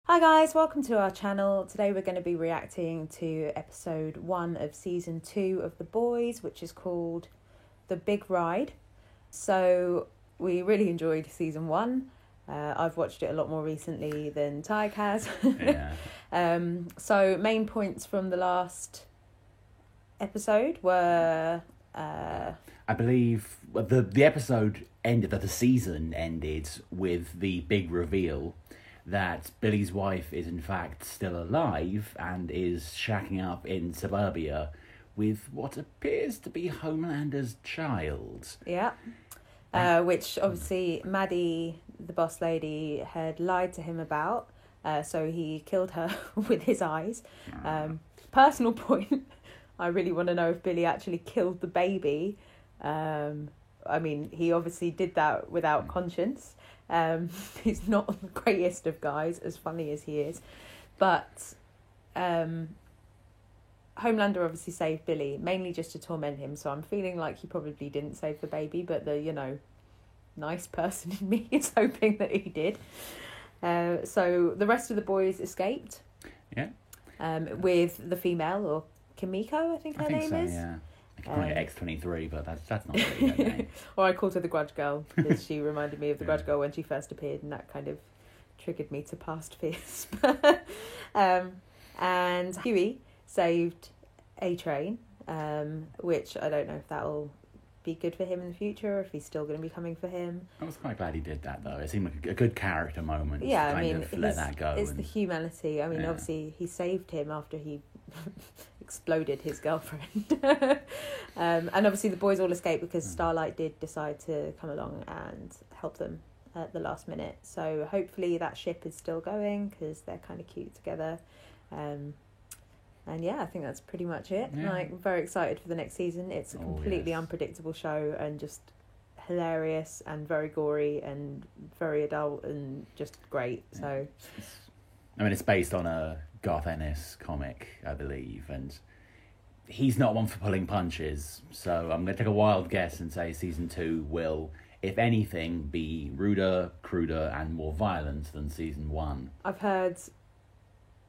Hi guys, welcome to our channel. Today we're going to be reacting to episode 1 of season 2 of The Boys, which is called The Big Ride. So we really enjoyed season 1. I've watched it a lot more recently than Tyke has. Yeah. So main points from the last episode were... I believe the episode ended, that the season ended with the big reveal that Billy's wife is in fact still alive and is shacking up in suburbia with what appears to be Homelander's child. Yeah. Which obviously Maddie, the boss lady, had lied to him about. So he killed her with his eyes. Personal point, I really want to know if Billy actually killed the baby. I mean, he obviously did that without conscience. He's not the greatest of guys, as funny as he is. But Homelander obviously saved Billy, mainly just to torment him. So I'm feeling like he probably didn't save the baby, but the, nice person in me is hoping that he did. So the rest of the boys escaped. Yeah. With the female, or Kimiko, I think her name is. Yeah. I can call her X-23, but that's not really her name. Or I called her the Grudge Girl, because she reminded me of the Grudge Girl when she first appeared, and that kind of triggered me to past fears. And Huey saved A-Train, which I don't know if that'll be good for him in the future, or if he's still going to be coming for him. I was quite glad he did that, though. It seemed like a good character moment. Yeah, to kind of let that go. It's the humanity. I mean, obviously, he saved him after he exploded his girlfriend. And obviously the boys all escaped because Starlight did decide to come along and help them at the last minute. So hopefully that ship is still going, because they're kind of cute together. And yeah, I think that's pretty much it. Yeah. I'm very excited for the next season. It's a completely unpredictable show, and just hilarious and very gory and very adult and just great. So it's based on a Garth Ennis comic, I believe, and he's not one for pulling punches. So I'm going to take a wild guess and say season 2 will, if anything, be ruder, cruder, and more violent than season 1. I've heard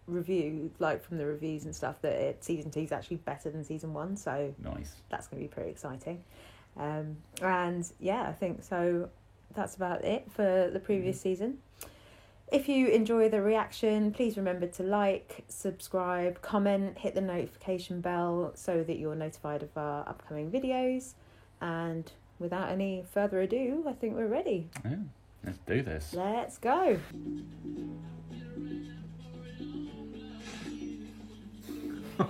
from the reviews and stuff, that season 2 is actually better than season 1. So Nice. That's going to be pretty exciting. And yeah, I think so. That's about it for the previous season. If you enjoy the reaction, please remember to like, subscribe, comment, hit the notification bell so that you're notified of our upcoming videos. And without any further ado, I think we're ready. Yeah, let's do this. Let's go. I'm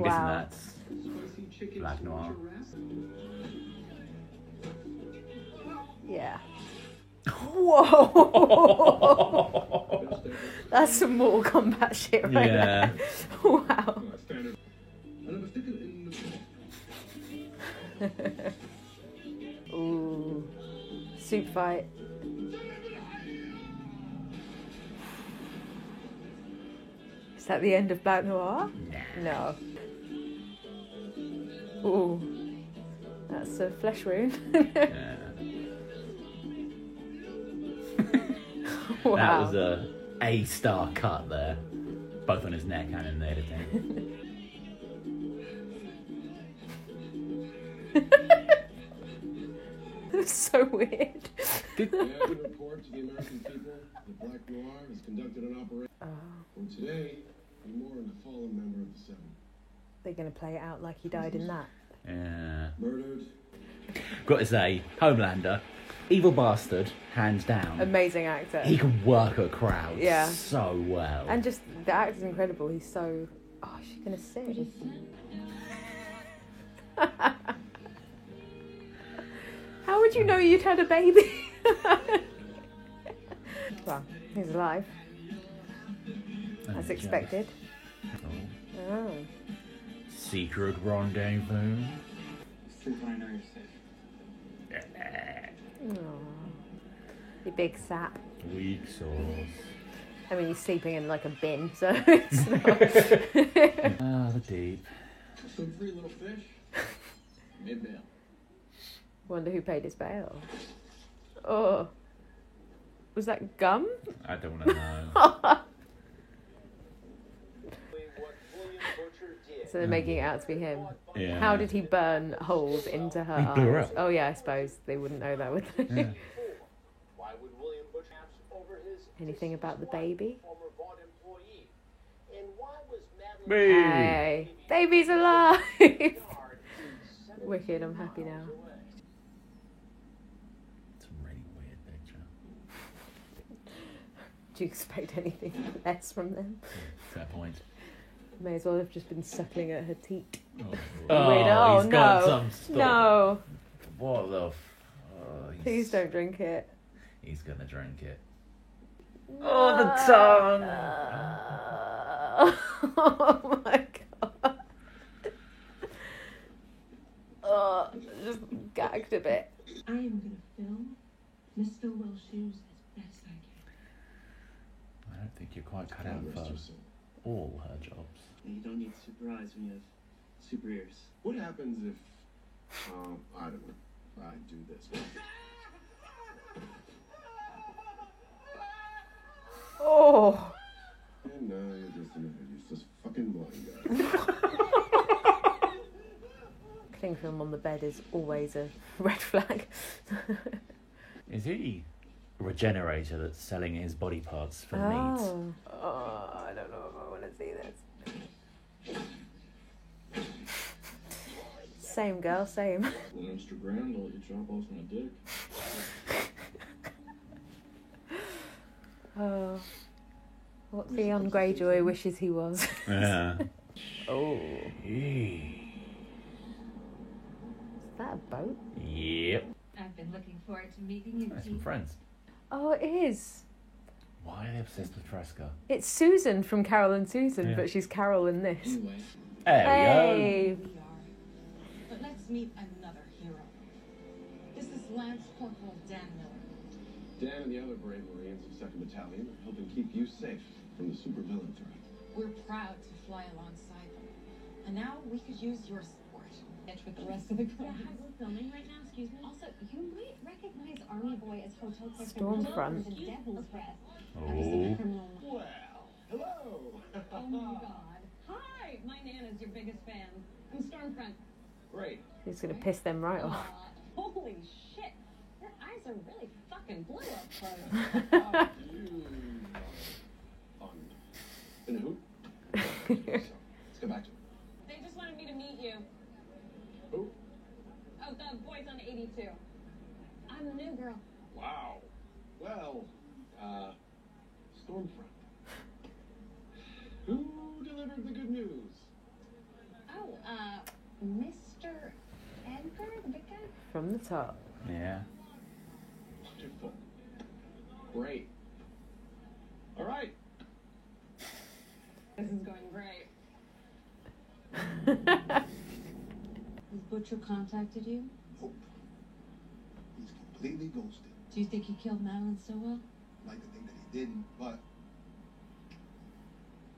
guessing that's Black Noir. Yeah. Whoa! That's some Mortal Kombat shit right there. Wow. Ooh. Soup fight. Is that the end of Black Noir? No. Ooh. That's a flesh wound. Yeah. Wow. That was a A-star cut there, both on his neck and in the editing. That's so weird. Report to the American people that Black Noir has conducted an operation. From today, be more than a fallen member of the Seven. They're going to play it out like he died in that. Yeah. Murdered. Got to say, Homelander, evil bastard, hands down. Amazing actor. He can work a crowd Yeah. so well. And just, the actor's incredible. He's so... Oh, she's going to sing. How would you know you'd had a baby? Well, he's alive. As expected. Oh. Secret rendezvous. Sleep when I know you're safe. Aww. You big sap. Weak sauce. I mean, he's sleeping in like a bin, so it's not... Ah, the deep. Some free little fish. Mid-mail. Wonder who paid his bail. Oh. Was that gum? I don't want to know. So they're making it out to be him. Yeah. How did he burn holes into her He blew her eyes? up. Oh yeah, I suppose they wouldn't know that, would they? Yeah. Anything about the baby? Hey. Hey, baby's alive! Wicked, I'm happy now. It's a really weird picture. Do you expect anything less from them? Fair point. May as well have just been suckling at her teat. Oh, Wait, oh he's got some no. stuff. No. What the Please don't drink it. He's gonna drink it. Oh, the tongue! Oh my god. Oh, just gagged a bit. I am going to film Miss Stillwell's shoes as best I can. I don't think you're quite cut out God for rest her soul. all her jobs. You don't need super eyes when you have super ears. What happens if, I don't know, I do this? Oh. And now you're just another useless fucking blind guy. Cling film on the bed is always a red flag. Is he a regenerator that's selling his body parts for meat? Oh, I don't know if I want to see this. Same girl, same. An extra grand will let you chop off my dick. Oh, what Theon Greyjoy wishes he was. Yeah. Oh, Eee. is that a boat? Yep. I've been looking forward to meeting you, Nice T. and friends. Oh, it is. Why are they obsessed with Fresca? It's Susan from Carol and Susan, Yeah. but she's Carol in this. Anyway, There Hey. We are. But let's meet another hero. This is Lance Corporal Dan Miller. Dan and the other brave Marines of 2nd Battalion are helping keep you safe from the supervillain threat. We're proud to fly alongside them. And now we could use your support. Catch with the rest of the crew. Yeah, hi, we're filming right now, excuse me. Also, you might recognize Army Boy as Hotel Clerk Stormfront. The Devil's Breath. Oh. Criminal. Well, hello! Oh my god. Hi, my Nana's your biggest fan. I'm Stormfront. Great. She's gonna piss them right off. Holy shit. Your eyes are really fucking blue up close. Fun. In a hoot? So, let's go back to it. They just wanted me to meet you. Who? Oh, the boys on 82. I'm the new girl. Wow. Well, Stormfront. Who delivered the good news? Oh, Mr. Edgar, the big guy? From the top. Yeah. Wonderful. Great. All right. This is going great. Has Butcher contacted you? Nope. He's completely ghosted. Do you think he killed Madeline Stillwell? I'd like to think that he didn't, but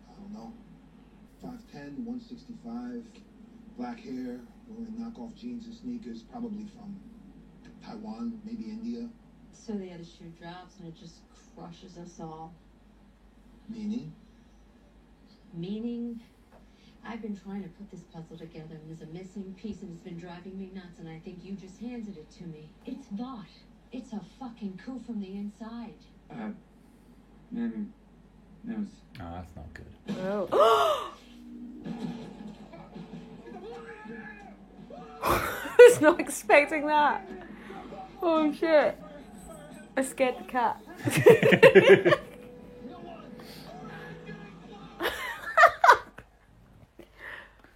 I don't know. 5'10", 165, black hair, wearing knockoff jeans and sneakers, probably from Taiwan, maybe India. So the other shoe drops and it just crushes us all. Meaning? Meaning, I've been trying to put this puzzle together and there's a missing piece and it's been driving me nuts and I think you just handed it to me. It's Vought. It's a fucking coup from the inside. Nanny knows. Oh, that's not good. Oh. I was not expecting that. Oh shit. I scared the cat.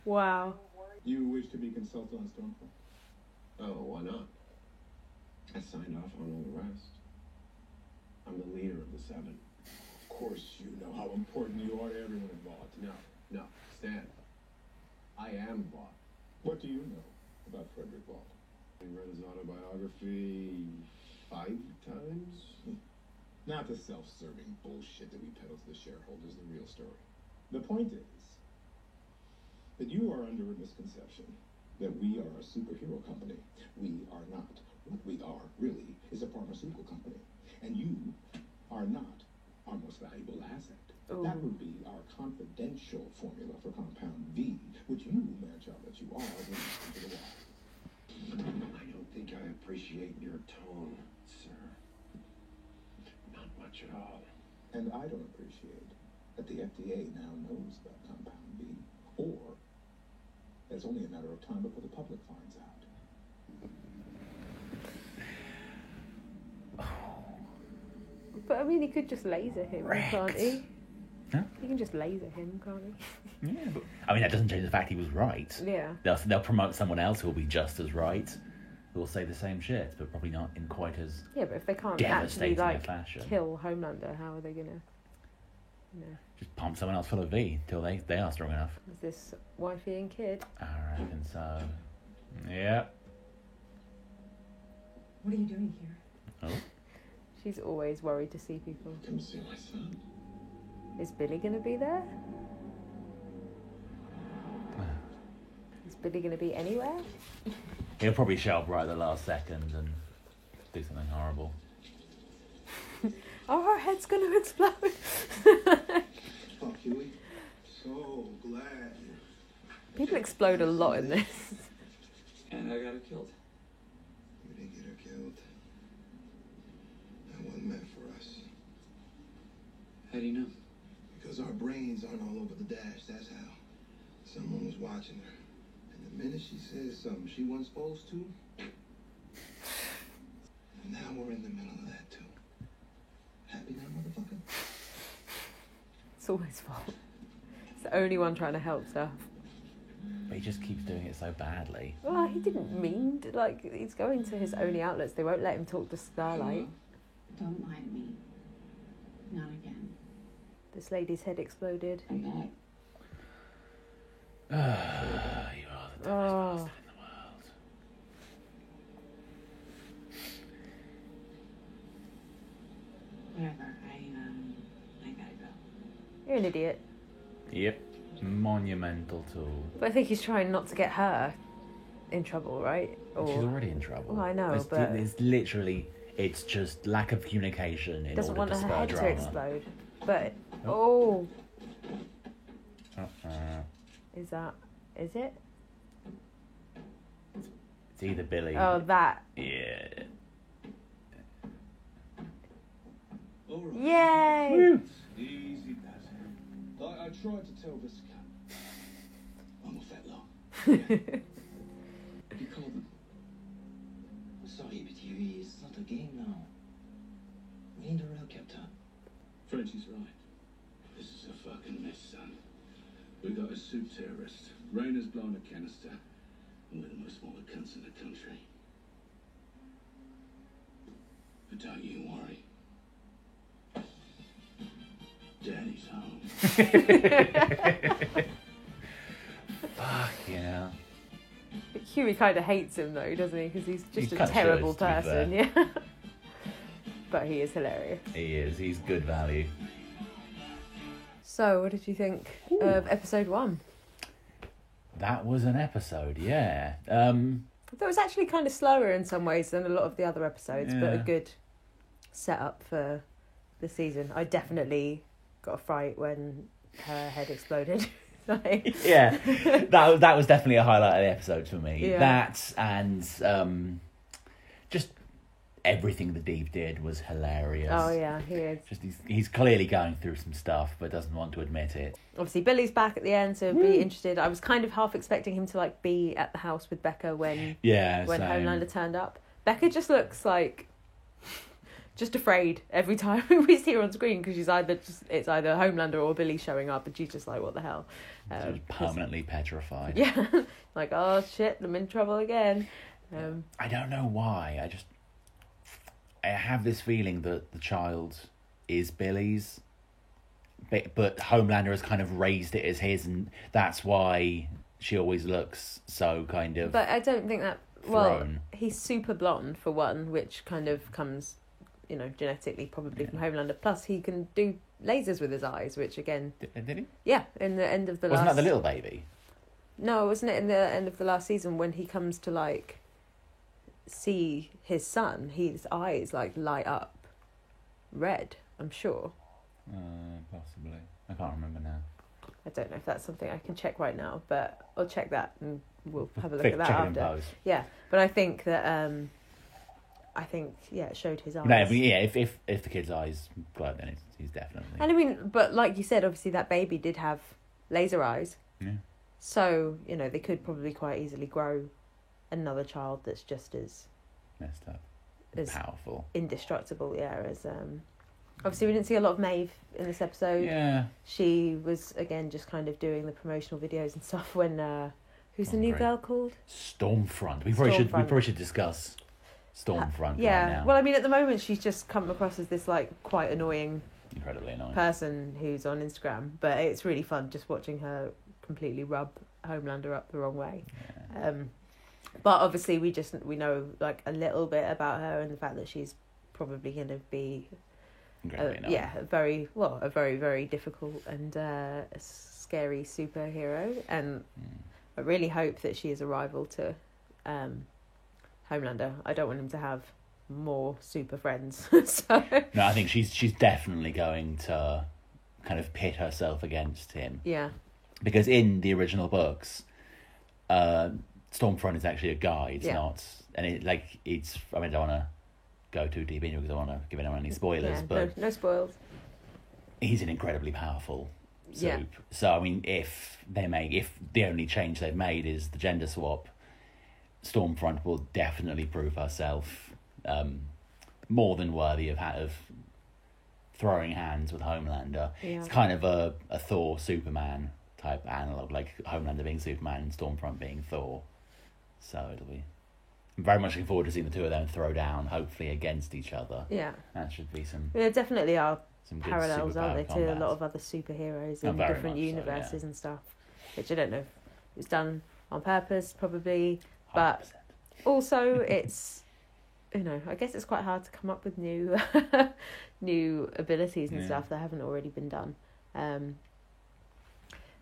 Wow. You wish to be consulted on Stormfront? Oh, why not? I signed off on all the rest. I'm the leader of the 7. Of course you know how important you are to everyone involved. No, Stan. I am Vought. What do you know about Frederick Vought? I read his autobiography 5 times. Not the self-serving bullshit that we peddle to the shareholders, the real story. The point is that you are under a misconception that we are a superhero company. We are not. What we are, really, is a pharmaceutical company. And you are not our most valuable asset. Ooh. That would be our confidential formula for compound V, which you, man child that you are, will into the wall. I don't think I appreciate your tone, sir. Not much at all. And I don't appreciate that the FDA now knows about compound V, or it's only a matter of time before the public finds out. But I mean, he could just laser him, can't he? Huh? He can just laser him, can't he? Yeah, but I mean that doesn't change the fact he was right. Yeah. They'll promote someone else who will be just as right, who will say the same shit, but probably not in quite as Yeah, but if they can't actually devastating a like fashion. kill Homelander, how are they gonna? Just pump someone else full of V till they are strong enough. Is this wifey and kid? I reckon so. Yeah. What are you doing here? Oh. She's always worried to see people. Come see my son. Is Billy gonna be there? Is Billy gonna be anywhere? He'll probably show up right at the last second and do something horrible. Oh, her head's gonna explode. Fuck, Huey. So glad. People explode a lot in this. And I got her killed. You didn't get her killed. That wasn't meant for us. How do you know? Because our brains aren't all over the dash, that's how. Someone was watching her. And the minute she says something she wasn't supposed to, now we're in the middle of that too. Happy now, motherfucker? It's all his fault. It's the only one trying to help stuff. But he just keeps doing it so badly. Well, he didn't mean to, like, he's going to his only outlets. They won't let him talk to Starlight. Don't lie to me. Not again. This lady's head exploded. I'm back. You are the dumbest bastard in the world. Whatever. I gotta go. You're an idiot. Yep. Monumental tool. But I think he's trying not to get her in trouble, right? She's already in trouble. Well, I know, but- It's literally... It's just lack of communication in Doesn't order want to her spur head drama. to explode. But, Oh. is it? It's either Billy... Oh, that. Yeah. All right. Yay! Easy peasy. Like I tried to tell this cat. I'm a fetlock. You called them. I'm sorry, but Huey, it's not a game now. We need a real captain. Frenchie's right. This is a fucking mess, son. We got a soup terrorist. Rainer's blown a canister. And we're the most wanted cunts in the country. But don't you worry. Daddy's home. Fuck, yeah. Huey kind of hates him, though, doesn't he? Because he's just He a kinda terrible should, to be person, fair. yeah. But he is hilarious. He is. He's good value. So, what did you think of episode 1? That was an episode, yeah. That was actually kind of slower in some ways than a lot of the other episodes, but a Yeah. good setup for the season. I definitely got a fright when her head exploded. Like, Yeah, that was definitely a highlight of the episode for me. Yeah. That and just everything the Deep did was hilarious. oh yeah, he is. Just he's clearly going through some stuff, but doesn't want to admit it. Obviously, Billy's back at the end, so be interested. I was kind of half expecting him to like be at the house with Becca when Yeah, same. Homelander turned up. Becca just looks like just afraid every time we see her on screen because it's either Homelander or Billy showing up, and she's just like, what the hell? Just permanently petrified. Yeah, like, oh shit, I'm in trouble again. I don't know why. I have this feeling that the child is Billy's, but Homelander has kind of raised it as his, and that's why she always looks so kind of. But I don't think that. Well, thrown. he's super blonde for one, which kind of comes, genetically probably from Homelander. Plus, he can do lasers with his eyes, which again, Did he? yeah, in the end of the Wasn't last. that the little baby? No, wasn't it in the end of the last season when he comes to like see his son? His eyes like light up red I'm sure. Possibly. I can't remember now. I don't know if that's something I can check right now, but I'll check that and we'll have a look Check at that it after. in post. Yeah, but I think that it showed his eyes. No, but yeah, if the kid's eyes glow, then he's definitely. And I mean, but like you said, obviously that baby did have laser eyes. Yeah. So, they could probably quite easily grow another child that's just as Messed up. as Powerful. indestructible, as obviously we didn't see a lot of Maeve in this episode. Yeah. She was again just kind of doing the promotional videos and stuff when who's the new Right. girl called? Stormfront. We probably should discuss Stormfront right now. Well, I mean, at the moment she's just come across as this like quite annoying Incredibly annoying. person who's on Instagram, but it's really fun just watching her completely rub Homelander up the wrong way. Yeah. But obviously we know like a little bit about her and the fact that she's probably going to be Incredibly annoying. a very very difficult and a scary superhero, and I really hope that she is a rival to Homelander. I don't want him to have more super friends. So No, I think she's definitely going to kind of pit herself against him. yeah, Because in the original books, Stormfront is actually a guy. It's not, and it's. I mean, I don't want to go too deep into it because I don't want to give anyone any spoilers. But no spoils. he's an incredibly powerful soup. Yeah. So I mean, if the only change they've made is the gender swap, Stormfront will definitely prove herself more than worthy of throwing hands with Homelander. Yeah. It's kind of a Thor Superman type analog, like Homelander being Superman and Stormfront being Thor. So I'm very much looking forward to seeing the two of them throw down, hopefully against each other. Yeah. That should be some. There definitely are Some good parallels, aren't there, superpower to a combat. lot of other superheroes Oh, in very different much so, universes yeah. and stuff, which I don't know if it's done on purpose, probably, but 100%. also it's, I guess it's quite hard to come up with new new abilities and Yeah. stuff that haven't already been done.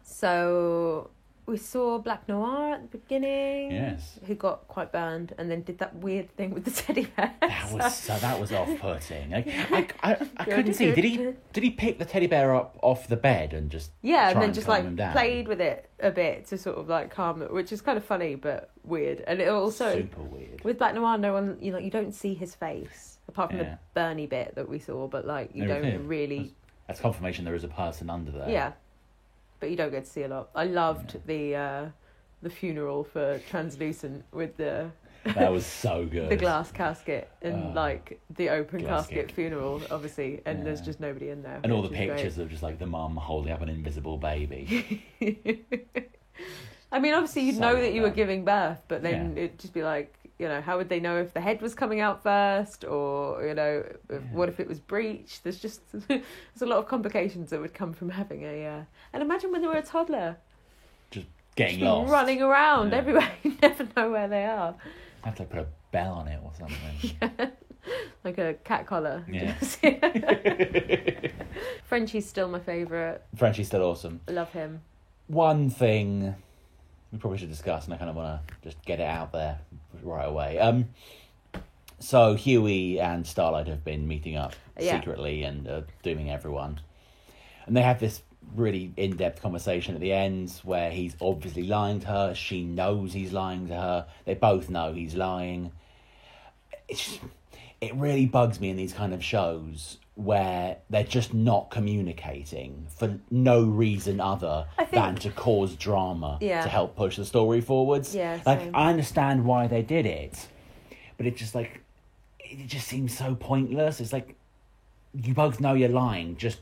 So we saw Black Noir at the beginning. Yes. Who got quite burned and then did that weird thing with the teddy bear. That was off-putting. I couldn't see. Did he pick the teddy bear up off the bed and just Yeah, try and then just calm like him down? played with it a bit to sort of like calm it, which is kind of funny but weird. And it also Super weird. with Black Noir, no one you don't see his face apart from Yeah. the Bernie bit that we saw, but like you No, we don't did. really. That's confirmation there is a person under there. Yeah, but you don't get to see a lot. I loved the funeral for Translucent with the That was so good. the glass casket and like the open glass casket casket. funeral, obviously, and there's Yeah. just nobody in there. And all the which is great. pictures of just like the mum holding up an invisible baby. I mean, obviously, you'd So know that well you were done. giving birth, but then Yeah. it'd just be like, how would they know if the head was coming out first, or what if it was breached? There's just there's a lot of complications that would come from having a. And imagine when they were a toddler, Getting just lost. running around Yeah. everywhere. You never know where they are. I have to put a bell on it or something. Like a cat collar. Yeah. Frenchie's still my favourite. Frenchie's still awesome. I love him. One thing we probably should discuss, and I kind of want to just get it out there right away. So Huey and Starlight have been meeting up Yeah. secretly and dooming everyone. And they have this really in-depth conversation at the end where he's obviously lying to her. She knows he's lying to her. They both know he's lying. It really bugs me in these kind of shows where they're just not communicating for no reason other than to cause drama Yeah. to help push the story forwards. Yeah, like same. I understand why they did it, but it just seems so pointless. It's like you both know you're lying. Just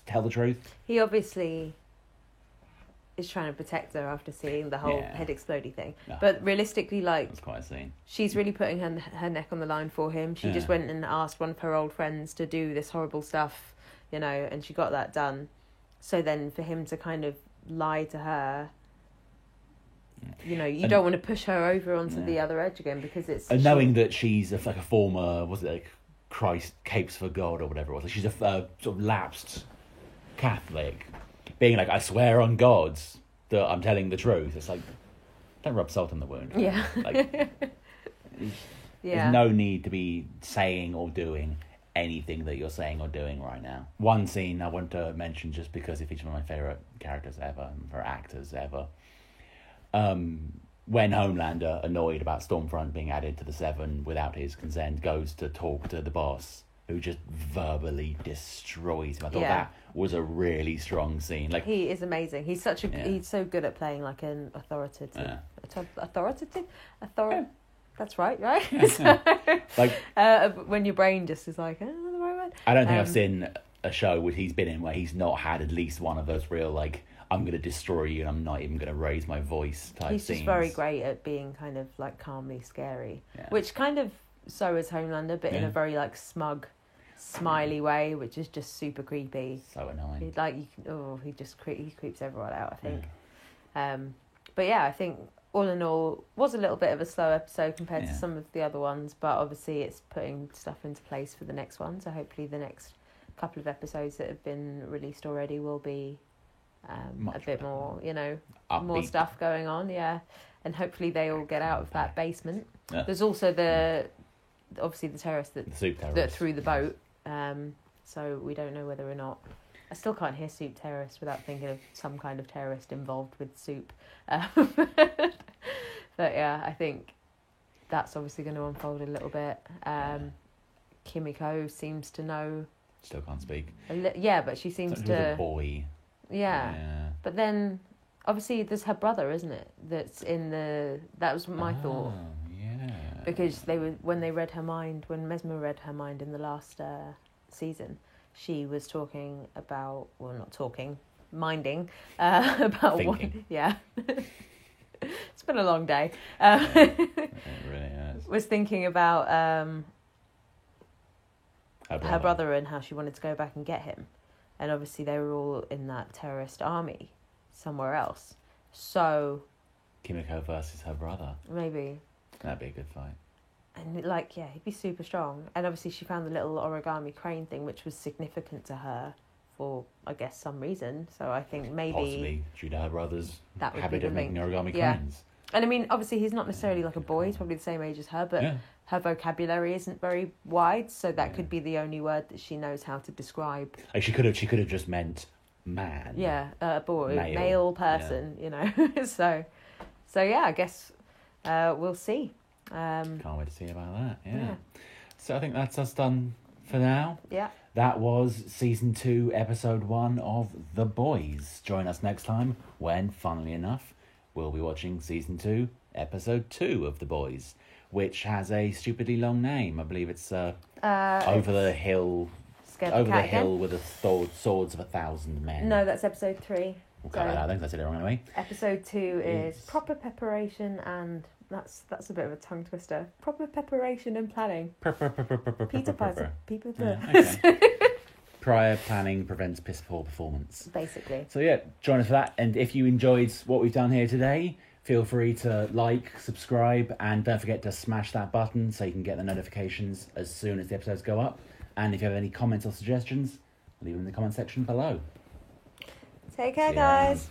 tell the truth. He obviously is trying to protect her after seeing the whole Yeah. head exploding thing. Yeah. But realistically, like, That's quite a scene. she's really putting her neck on the line for him. She just Yeah. went and asked one of her old friends to do this horrible stuff, and she got that done. So then for him to kind of lie to her, you And- don't want to push her over onto Yeah. the other edge again because it's... And knowing that she's a former, was it like Christ Capes for God or whatever it was, like she's a sort of lapsed Catholic, being like, I swear on God that I'm telling the truth. It's like, don't rub salt in the wound. Yeah. Like, Yeah. there's no need to be saying or doing anything that you're saying or doing right now. One scene I want to mention, just because it featured one of my favourite characters ever, or actors ever. When Homelander, annoyed about Stormfront being added to the Seven without his consent, goes to talk to the boss, who just verbally destroys him. I thought that was a really strong scene. Like, he is amazing. He's such a he's so good at playing like an authoritative. That's right. So, like when your brain just is like, the right word. I don't think I've seen a show where he's been in where he's not had at least one of those real, like, I'm going to destroy you and I'm not even going to raise my voice type He's scenes. just very great at being kind of like calmly scary, which kind of so is Homelander, but in a very like smug, smiley way, which is just super creepy. So annoying. He just creeps everyone out, I think. But yeah, I think all in all was a little bit of a slow episode compared to some of the other ones, but obviously it's putting stuff into place for the next one. So hopefully the next couple of episodes that have been released already will be a bit more, upbeat. More stuff going on, and hopefully they all get out of that basement. There's also obviously the terrorist that threw the boat, so we don't know whether or not. I still can't hear Soup terrorist without thinking of some kind of terrorist involved with Soup. But yeah, I think that's obviously going to unfold a little bit. Kimiko seems to know. Still can't speak. But she seems to. A boy. Yeah, but then obviously there's her brother, isn't it? That's in the. That was my thought. Yeah. Because when Mesmer read her mind in the last season, she was talking about minding about thinking. It's been a long day. It really has. Was thinking about her brother and how she wanted to go back and get him. And obviously they were all in that terrorist army somewhere else. So Kimiko versus her brother. Maybe. That'd be a good fight. And he'd be super strong. And obviously she found the little origami crane thing, which was significant to her for, I guess, some reason. So I think maybe... Possibly due to her brother's that would habit be of making origami cranes. cranes. And I mean, obviously he's not necessarily like a boy. He's probably the same age as her, but her vocabulary isn't very wide. So that could be the only word that she knows how to describe. Like she could have just meant man. Yeah, boy, male person, So yeah, I guess we'll see. Can't wait to see about that. Yeah. So I think that's us done for now. Yeah. That was season 2, episode 1 of The Boys. Join us next time when, funnily enough, we'll be watching season 2, episode 2 of The Boys, which has a stupidly long name. I believe it's Over the Hill. Over the Hill with the swords of 1,000 men. No, that's episode 3. I think I said it wrong anyway. Episode 2 is proper preparation and that's a bit of a tongue twister. Proper preparation and planning. Peter Piper. Prior planning prevents piss poor performance. Basically. So yeah, join us for that. And if you enjoyed what we've done here today, feel free to like, subscribe, and don't forget to smash that button so you can get the notifications as soon as the episodes go up. And if you have any comments or suggestions, leave them in the comment section below. Take care, guys.